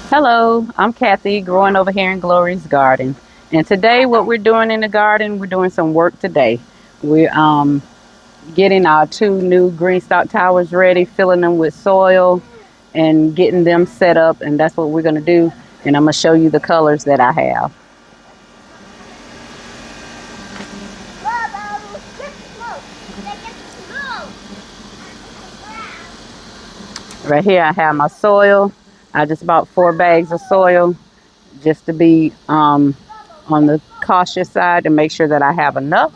Hello, I'm Kathy, growing over here in Glory's garden. And today, what we're doing in the garden, we're doing some work today. We're getting our two new green stock towers ready, filling them with soil, and getting them set up. And that's what we're going to do. And I'm going to show you the colors that I have. Right here, I have my soil. I just bought 4 bags of soil just to be on the cautious side to make sure that I have enough.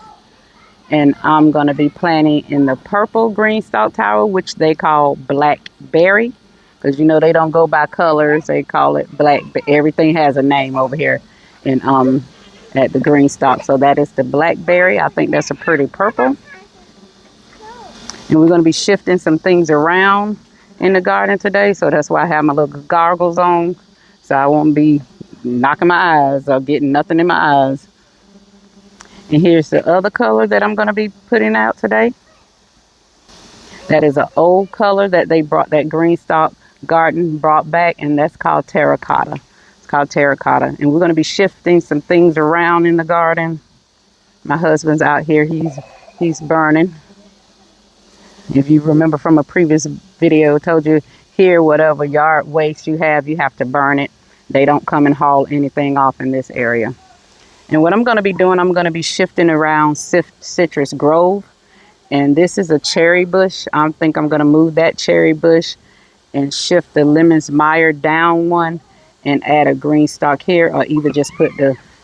And I'm going to be planting in the purple green stalk tower, which they call blackberry, because you know they don't go by colors; they call it black. Everything has a name over here, in at the green stalk. So that is the blackberry. I think that's a pretty purple, and we're going to be shifting some things around in the garden today. So that's why I have my little goggles on, so I won't be knocking my eyes or getting nothing in my eyes. And here's the other color that I'm going to be putting out today. That is an old color that they brought, that green stalk garden brought back, and that's called terracotta. It's called terracotta. And we're going to be shifting some things around in the garden. My husband's out here. He's burning. If you remember from a previous video, I told you here, whatever yard waste you have to burn it. They don't come and haul anything off in this area. And what I'm going to be doing, I'm going to be shifting around Citrus Grove. And this is a cherry bush. I think I'm going to move that cherry bush and shift the Lemons Meyer down one and add a green stalk here, or either just put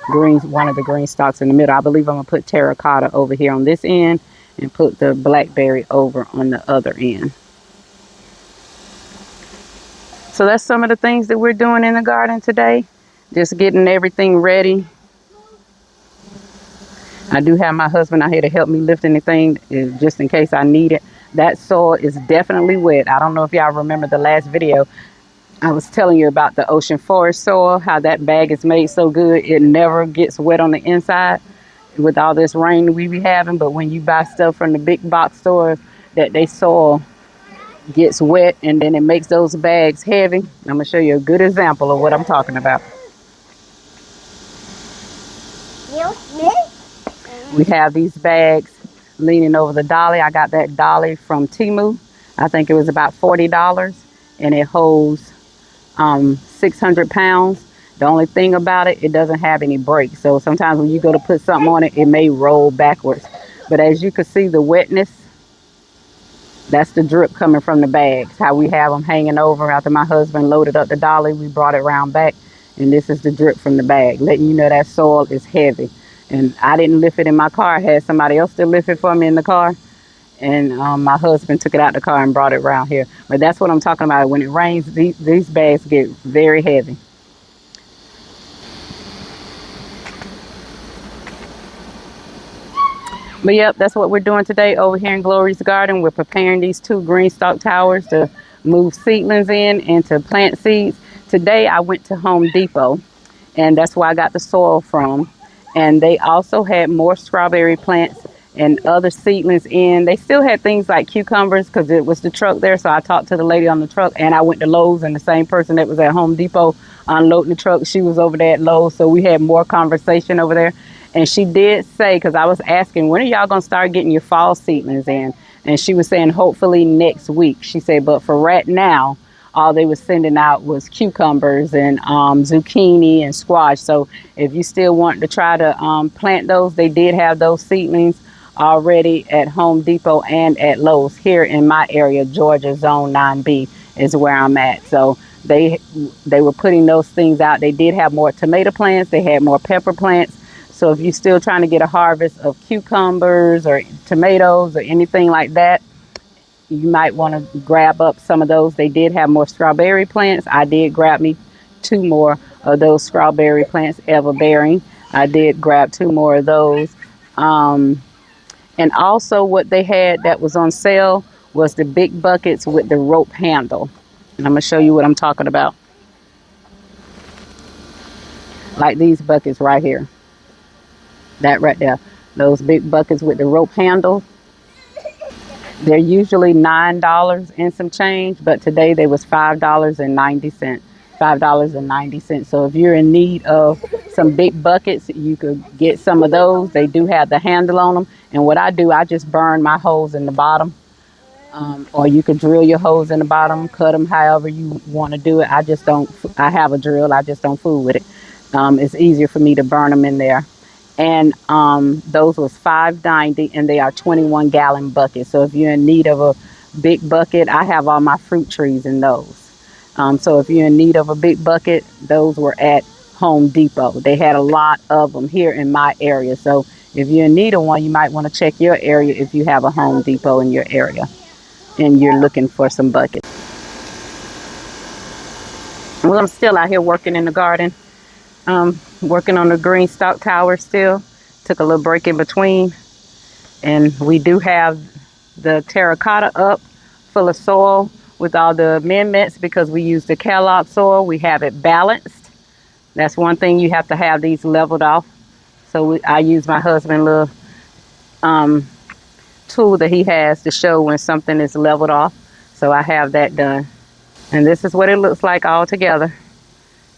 one of the green stalks in the middle. I believe I'm going to put terracotta over here on this end and put the blackberry over on the other end. So that's some of the things that we're doing in the garden today. Just getting everything ready. I do have my husband out here to help me lift anything just in case I need it. That soil is definitely wet. I don't know if y'all remember the last video. I was telling you about the ocean forest soil, how that bag is made so good. It never gets wet on the inside with all this rain we be having. But when you buy stuff from the big box stores, that they soil gets wet and then it makes those bags heavy. I'm going to show you a good example of what I'm talking about. We have these bags leaning over the dolly. I got that dolly from Temu. I think it was about $40, and it holds 600 pounds. The only thing about it, it doesn't have any brakes. So sometimes when you go to put something on it, it may roll backwards. But as you can see, the wetness, that's the drip coming from the bags. How we have them hanging over after my husband loaded up the dolly, we brought it around back, and this is the drip from the bag, letting you know that soil is heavy. And I didn't lift it in my car. I had somebody else to lift it for me in the car. And my husband took it out the car and brought it around here. But that's what I'm talking about. When it rains, these bags get very heavy. But yep, that's what we're doing today over here in Glory's garden. We're preparing these 2 green stalk towers to move seedlings in and to plant seeds. Today I went to Home Depot, and that's where I got the soil from. And they also had more strawberry plants and other seedlings in. They still had things like cucumbers because it was the truck there. So I talked to the lady on the truck, and I went to Lowe's, and the same person that was at Home Depot unloading the truck, she was over there at Lowe's. So we had more conversation over there. And she did say, because I was asking, when are y'all going to start getting your fall seedlings in? And she was saying, hopefully next week. She said, but for right now, all they were sending out was cucumbers and zucchini and squash. So if you still want to try to plant those, they did have those seedlings already at Home Depot and at Lowe's. Here in my area, Georgia Zone 9B is where I'm at. So they were putting those things out. They did have more tomato plants. They had more pepper plants. So if you're still trying to get a harvest of cucumbers or tomatoes or anything like that, you might want to grab up some of those. They did have more strawberry plants. I did grab me 2 more of those strawberry plants, ever bearing. I did grab 2 more of those. And also what they had that was on sale was the big buckets with the rope handle. And I'm going to show you what I'm talking about. Like these buckets right here. That right there. Those big buckets with the rope handle. They're usually $9 and some change, but today they was $5.90. $5.90. So if you're in need of some big buckets, you could get some of those. They do have the handle on them. And what I do, I just burn my holes in the bottom. Or you could drill your holes in the bottom, cut them however you want to do it. I just don't, I have a drill, I just don't fool with it. It's easier for me to burn them in there. And those was $5.90, and they are 21-gallon buckets. So if you're in need of a big bucket, I have all my fruit trees in those. So if you're in need of a big bucket, those were at Home Depot. They had a lot of them here in my area. So if you're in need of one, you might want to check your area if you have a Home Depot in your area and you're looking for some buckets. Well, I'm still out here working in the garden, working on the green stalk tower still. Took a little break in between. And we do have the terracotta up full of soil with all the amendments because we use the Kellogg soil. We have it balanced. That's one thing, you have to have these leveled off. So I use my husband's little tool that he has to show when something is leveled off. So I have that done. And this is what it looks like all together.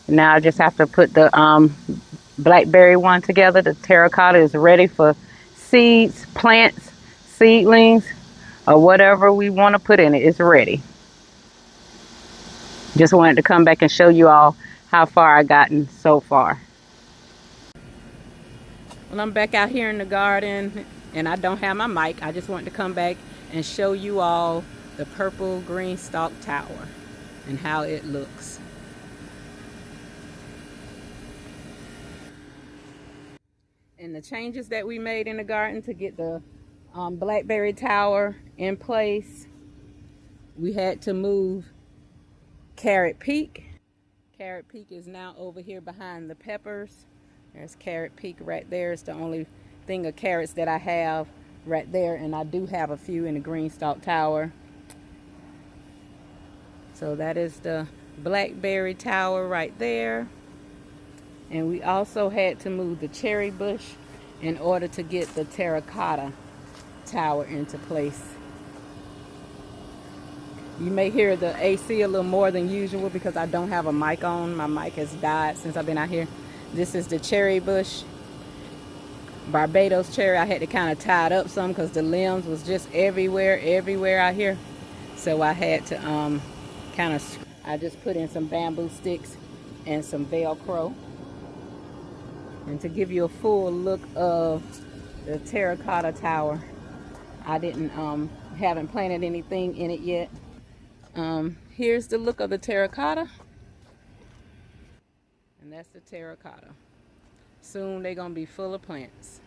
Now I just have to put the blackberry one together. The terracotta is ready for seeds, plants, seedlings, or whatever we want to put in it. It's ready. Just wanted to come back and show you all how far I gotten so far. Well, I'm back out here in the garden and I don't have my mic. I just wanted to come back and show you all the purple green stalk tower and how it looks. And the changes that we made in the garden to get the blackberry tower in place, we had to move Carrot Peak. Carrot Peak is now over here behind the peppers. There's Carrot Peak right there. It's the only thing of carrots that I have right there, and I do have a few in the green stalk tower. So that is the blackberry tower right there. And we also had to move the cherry bush in order to get the terracotta tower into place. You may hear the AC a little more than usual because I don't have a mic on. My mic has died since I've been out here. This is the cherry bush, Barbados cherry. I had to kind of tie it up some because the limbs was just everywhere out here. So I had to I just put in some bamboo sticks and some Velcro. And to give you a full look of the terracotta tower, I haven't planted anything in it yet. Here's the look of the terracotta. And that's the terracotta. Soon they're gonna be full of plants.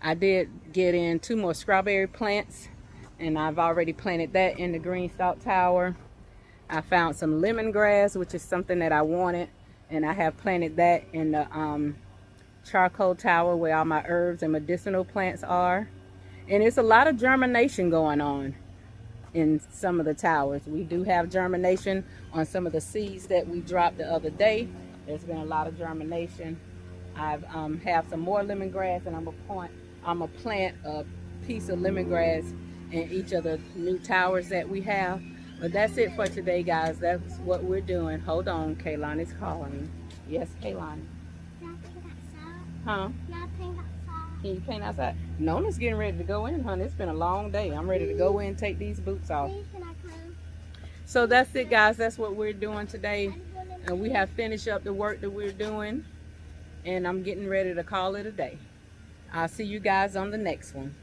I did get in 2 more strawberry plants, and I've already planted that in the green stalk tower. I found some lemongrass, which is something that I wanted, and I have planted that in the charcoal tower where all my herbs and medicinal plants are. And it's a lot of germination going on in some of the towers. We do have germination on some of the seeds that we dropped the other day. There's been a lot of germination. I've have some more lemongrass, and I'm gonna plant a piece of lemongrass in each of the new towers that we have. But that's it for today, guys. That's what we're doing. Hold on, Kaylani's calling me. Yes, Kaylani. Can I paint outside? Huh? Can I paint outside? Can you paint outside? Nona's getting ready to go in, honey. It's been a long day. I'm ready to go in and take these boots off. Please, can I come? So that's it, guys. That's what we're doing today. And we have finished up the work that we're doing. And I'm getting ready to call it a day. I'll see you guys on the next one.